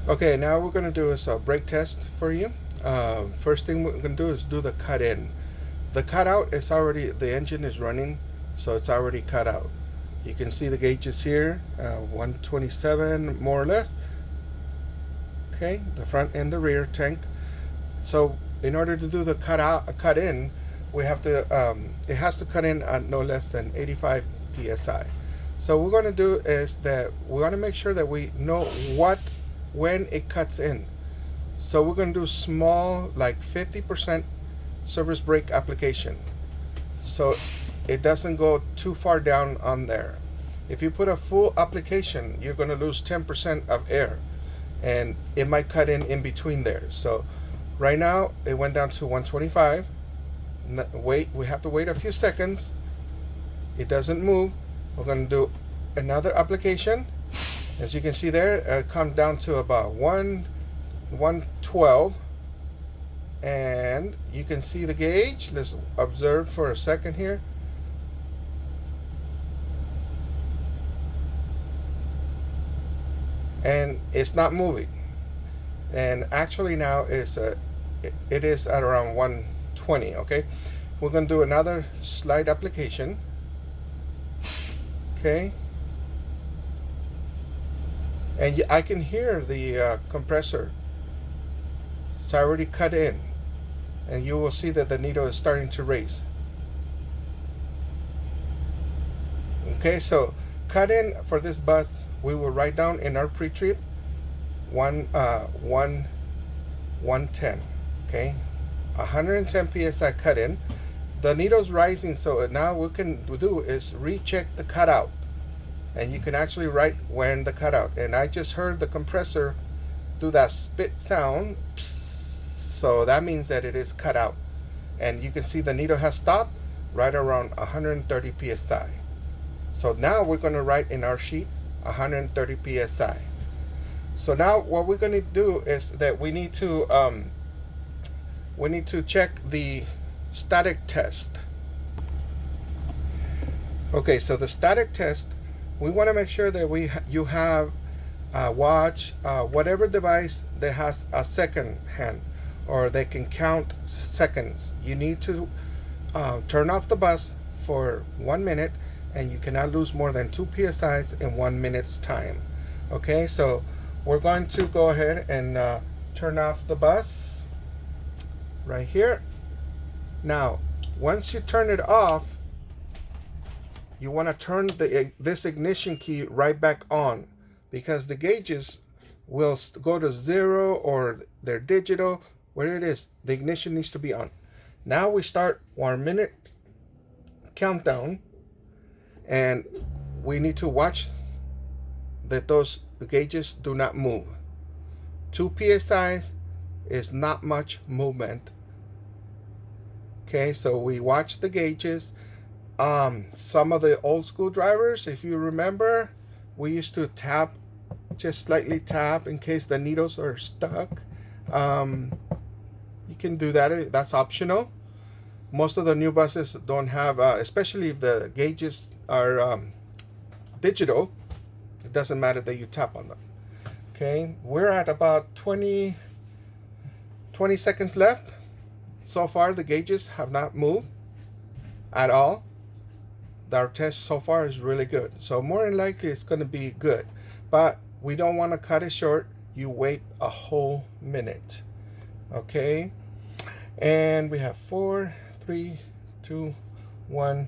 Okay, now we're going to do is a brake test for you. First thing we're going to do is do the cut in. The cut out is already, the engine is running, so it's already cut out. You can see the gauges here, 127 more or less. Okay, the front and the rear tank. So in order to do the cut in, we have to, it has to cut in at no less than 85 psi. So what we're going to do is that we want to make sure that we know when it cuts in. So we're going to do small, like 50% surface brake application. So it doesn't go too far down on there. If you put a full application, you're going to lose 10% of air, and it might cut in between there. So right now it went down to 125. Wait, we have to wait a few seconds. It doesn't move. We're going to do another application. As you can see there, it comes down to about 112. And you can see the gauge. Let's observe for a second here. And it's not moving. And actually now it is at around 120. Okay, we're going to do another slide application. Okay, and I can hear the compressor. It's already cut in, and you will see that the needle is starting to raise. Okay, so cut in for this bus, we will write down in our pre-trip 110. Okay, 110 psi cut in. The needle's rising, so now what we can do is recheck the cutout, and you can actually write when the cutout. And I just heard the compressor do that spit sound, so that means that it is cut out. And you can see the needle has stopped right around 130 psi. So now we're going to write in our sheet 130 psi. So now what we're going to do is that we need to check the static test. Okay, so the static test, we want to make sure that you have watch whatever device that has a second hand or they can count seconds. You need to turn off the bus for 1 minute, and you cannot lose more than 2 psi's in 1 minute's time. Okay, so we're going to go ahead and turn off the bus right here. Now, once you turn it off, you want to turn this ignition key right back on, because the gauges will go to 0 or they're digital. Where it is, the ignition needs to be on. Now we start 1 minute countdown, and we need to watch that the gauges do not move. 2 psi's is not much movement. Okay, so we watch the gauges. Some of the old school drivers, if you remember, we used to tap, just slightly tap in case the needles are stuck. You can do that. That's optional. Most of the new buses don't have, especially if the gauges are digital, it doesn't matter that you tap on them. Okay, we're at about 20 seconds left. So far, the gauges have not moved at all. Our test so far is really good. So more than likely, it's going to be good. But we don't want to cut it short. You wait a whole minute. Okay, and we have 4, 3, 2, 1.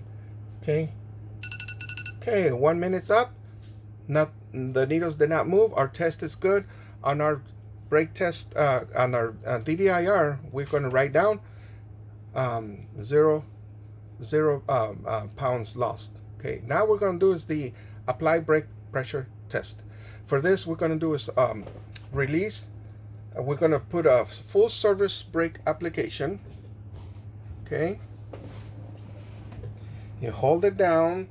Okay. Okay, 1 minute's up. The needles did not move. Our test is good. On our brake test, on our DVIR, we're going to write down 0 pounds lost. Okay, now we're going to do is the apply brake pressure test. For this, we're going to do is release. We're going to put a full surface brake application. Okay, you hold it down.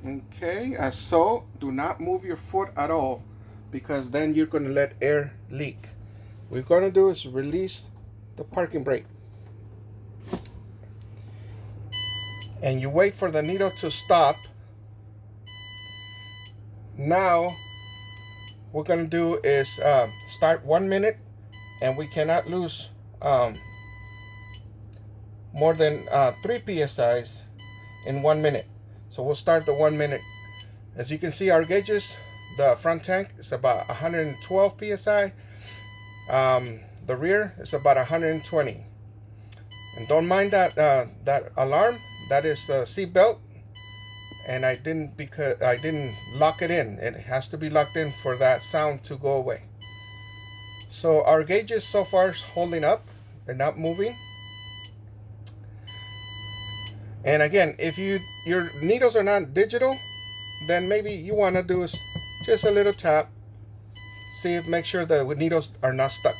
Okay, as so. Do not move your foot at all, because then you're going to let air leak. What we're going to do is release the parking brake, and you wait for the needle to stop. Now we're going to do is start 1 minute, and we cannot lose more than 3 psis in 1 minute. So we'll start the 1 minute. As you can see, our gauges, the front tank is about 112 psi. The rear is about 120. And don't mind that that alarm. That is the seat belt, and I didn't lock it in. It has to be locked in for that sound to go away. So our gauges so far is holding up. They're not moving. And again, if your needles are not digital, then maybe you want to do is just a little tap. Make sure the needles are not stuck.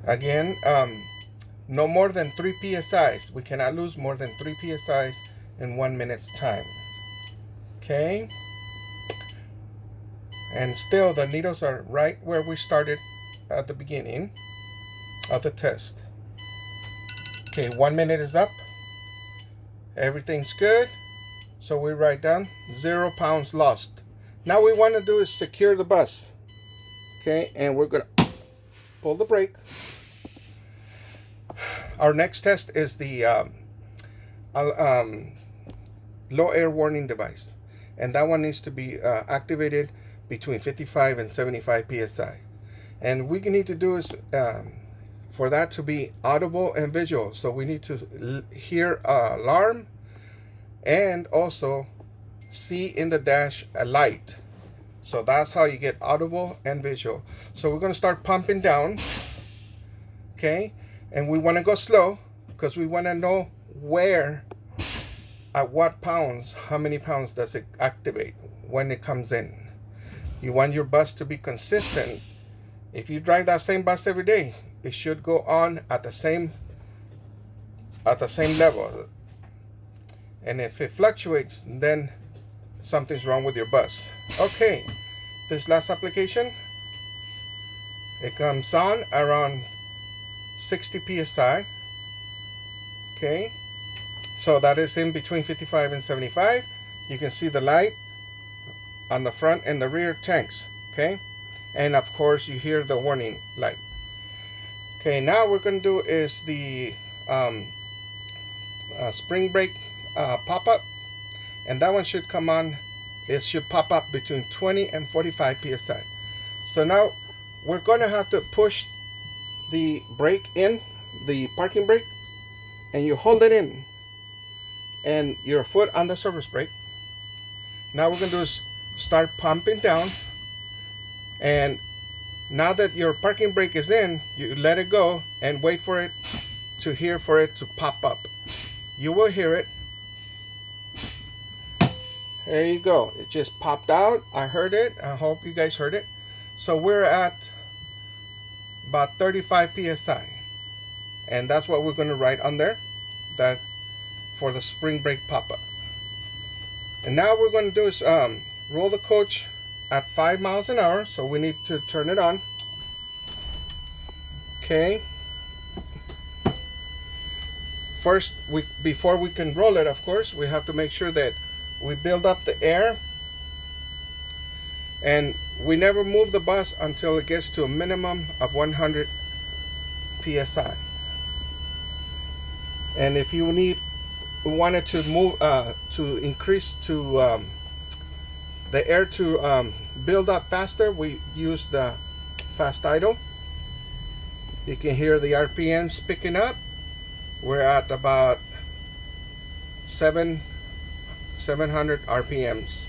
Again, no more than 3 psis. We cannot lose more than 3 psis in 1 minute's time. Okay. And still, the needles are right where we started at the beginning of the test. Okay, 1 minute is up. Everything's good. So we write down 0 pounds lost. Now we want to do is secure the bus. Okay, and we're going to pull the brake. Our next test is the low air warning device. And that one needs to be activated between 55 and 75 psi. And we need to do is for that to be audible and visual. So we need to hear an alarm and also see in the dash a light. So that's how you get audible and visual. So we're going to start pumping down. Okay. And we want to go slow because we want to know where, at what pounds, how many pounds does it activate when it comes in. You want your bus to be consistent. If you drive that same bus every day, it should go on at the same level. And if it fluctuates, then something's wrong with your bus. Okay, this last application, it comes on around 60 psi. Okay, so that is in between 55 and 75. You can see the light on the front and the rear tanks. Okay, and of course you hear the warning light. Okay, now we're going to do is the spring brake pop-up, and that one should come on. It should pop up between 20 and 45 psi. So now we're going to have to push the brake in, the parking brake, and you hold it in and your foot on the service brake. Now we're going to do is start pumping down, and now that your parking brake is in, you let it go and wait for it to pop up. You will hear it. There you go. It just popped out. I heard it. I hope you guys heard it. So we're at about 35 psi, and that's what we're going to write on there, that for the spring brake pop-up. And now we're going to do is roll the coach at 5 miles an hour, so we need to turn it on. Okay, first, before we can roll it, of course, we have to make sure that we build up the air, and we never move the bus until it gets to a minimum of 100 psi. And if you wanted to move to increase to the air to build up faster, we use the fast idle. You can hear the RPMs picking up. We're at about 700 RPMs.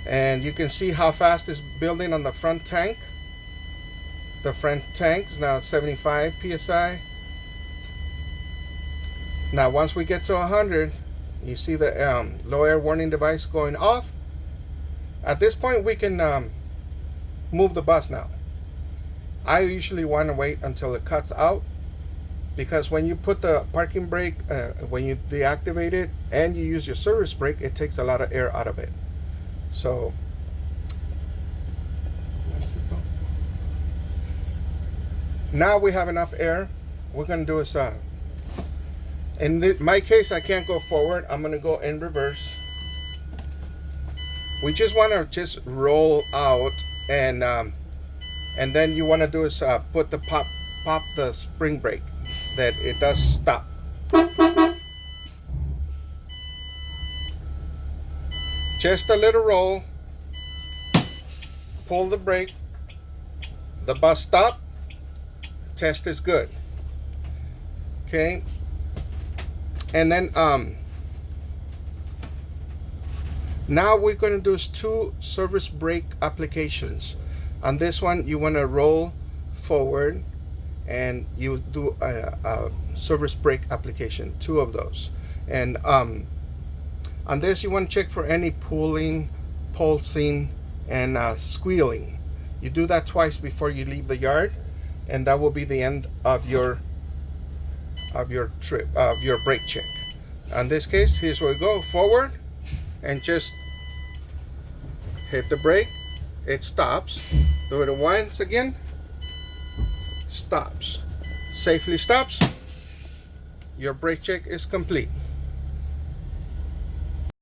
And you can see how fast it's building on the front tank. The front tank is now 75 psi. Now once we get to 100, you see the low air warning device going off. At this point we can move the bus now. I usually want to wait until it cuts out, because when you put the parking brake, when you deactivate it and you use your service brake, it takes a lot of air out of it. So now we have enough air. We're going to do is in my case, I can't go forward. I'm going to go in reverse. We just want to just roll out, and then you want to do is put the pop the spring brake that it does stop. Just a little roll, pull the brake, the bus stop, test is good. Okay, and then now we're going to do is 2 service brake applications. On this one, you want to roll forward and you do a service brake application, 2 of those. And on this, you want to check for any pulling, pulsing, and squealing. You do that twice before you leave the yard, and that will be the end of your trip, of your brake check. In this case, here's where we go forward and just hit the brake, it stops. Do it once again, stops, safely stops. Your brake check is complete.